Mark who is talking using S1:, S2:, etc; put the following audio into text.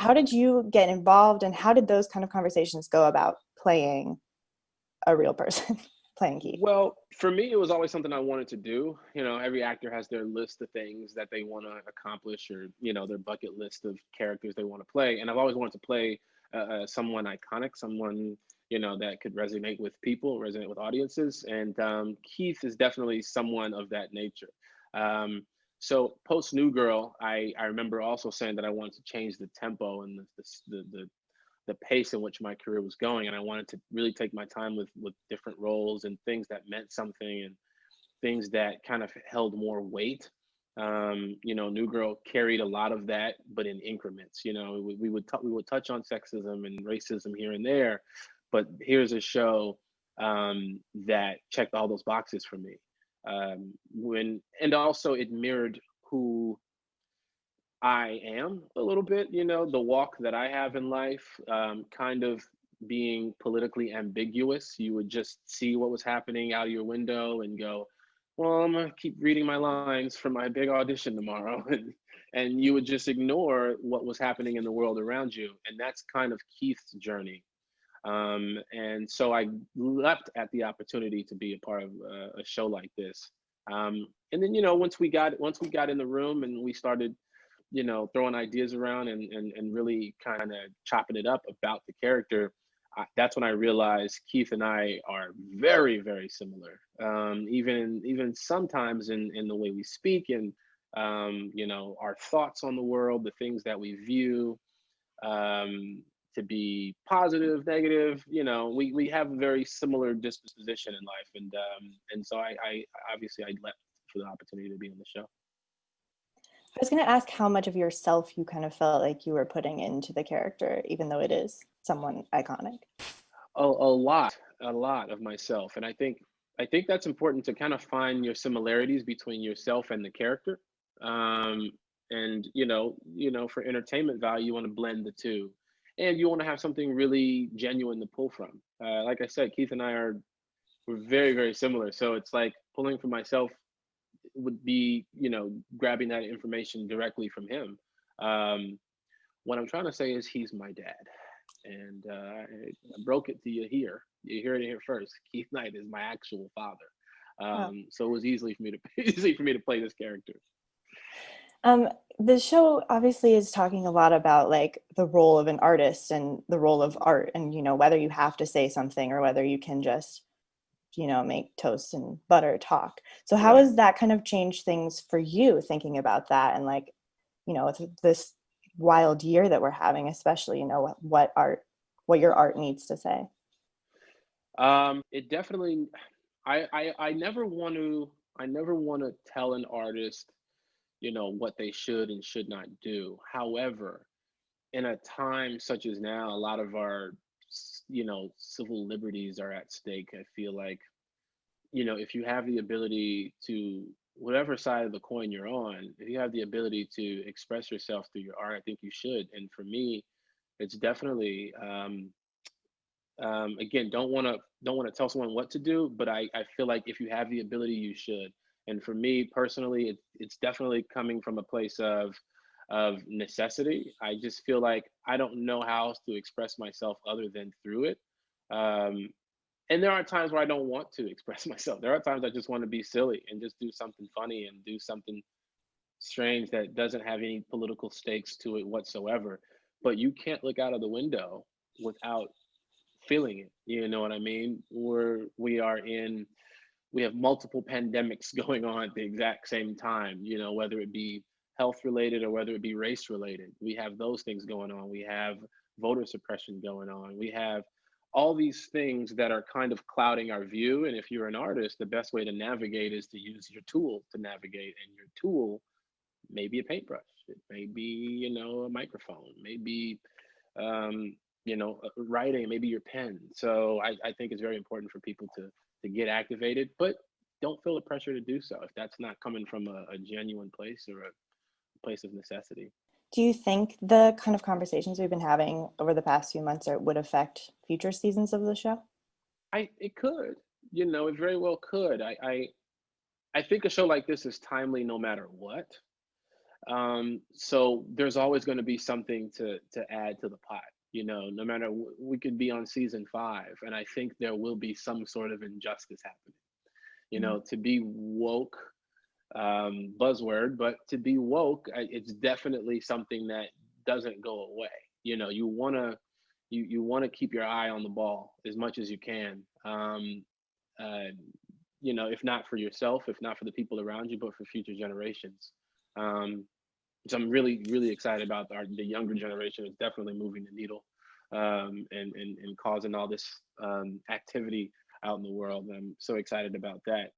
S1: how did you get involved, and how did those kind of conversations go about playing a real person, playing Keith?
S2: Well, for me, it was always something I wanted to do. You know, every actor has their list of things that they want to accomplish, or their bucket list of characters they want to play. And I've always wanted to play someone iconic, someone that could resonate with people, resonate with audiences. And Keith is definitely someone of that nature. Um, so post New Girl, I remember also saying that I wanted to change the tempo and the pace in which my career was going, and I wanted to really take my time with different roles and things that meant something, and things that kind of held more weight. New Girl carried a lot of that, but in increments. We would touch on sexism and racism here and there, but here's a show that checked all those boxes for me. When and also it mirrored who I am a little bit, the walk that I have in life, kind of being politically ambiguous. You would just see what was happening out of your window and go, well, I'm gonna keep reading my lines for my big audition tomorrow. And you would just ignore what was happening in the world around you. And that's kind of Keith's journey. And so I leapt at the opportunity to be a part of a show like this. And then, once we got in the room and we started throwing ideas around and really kind of chopping it up about the character, that's when I realized Keith and I are very, very similar. Even sometimes in the way we speak and our thoughts on the world, the things that we view to be positive, negative. We have a very similar disposition in life, and so I obviously I left for the opportunity to be on the show.
S1: I was going to ask how much of yourself you kind of felt like you were putting into the character, even though it is someone iconic.
S2: A lot of myself, and I think that's important to kind of find your similarities between yourself and the character. um and for entertainment value, you want to blend the two, and you want to have something really genuine to pull from. Like I said, Keith and I we're very, very similar, so it's like pulling from myself would be grabbing that information directly from him. um what I'm trying to say is he's my dad, and I broke it to you here. You hear it here first. Keith Knight is my actual father.
S1: Oh.
S2: So it was easily for me to easy for me to play this character.
S1: Um, the show obviously is talking a lot about like the role of an artist and the role of art, and whether you have to say something or whether you can just make toast and butter talk. So how
S2: Right.
S1: has that kind of changed things for you, thinking about that, and like with this wild year that we're having, especially what your art needs to say?
S2: It definitely. I never want to. I never want to tell an artist, what they should and should not do. However, in a time such as now, a lot of our, civil liberties are at stake. I feel like, if you have the ability to, whatever side of the coin you're on, if you have the ability to express yourself through your art, I think you should. And for me, it's definitely, again, don't want to tell someone what to do, but I feel like if you have the ability, you should. And for me personally, it's definitely coming from a place of necessity. I just feel like I don't know how else to express myself other than through it. Um, and there are times where I don't want to express myself. There are times I just want to be silly and just do something funny and do something strange that doesn't have any political stakes to it whatsoever. But you can't look out of the window without feeling it. You know what I mean? We have multiple pandemics going on at the exact same time, whether it be health related or whether it be race related. We have those things going on. We have voter suppression going on. We have all these things that are kind of clouding our view. And if you're an artist, the best way to navigate is to use your tool to navigate. And your tool may be a paintbrush, it may be, a microphone, maybe writing, maybe your pen. So I think it's very important for people to get activated, but don't feel the pressure to do so if that's not coming from a genuine place or a place of necessity.
S1: Do you think the kind of conversations we've been having over the past few months would affect future seasons of the show?
S2: It could, it very well could. I think a show like this is timely no matter what. So there's always going to be something to add to the pot. No matter we could be on season 5, and I think there will be some sort of injustice happening.
S1: Mhm.
S2: To be woke, buzzword, but to be woke, it's definitely something that doesn't go away. You want to keep your eye on the ball as much as you can. Uh, if not for yourself, if not for the people around you, but for future generations. Um, so I'm really, really excited about the younger generation. It's definitely moving the needle, and causing all this activity out in the world. I'm so excited about that.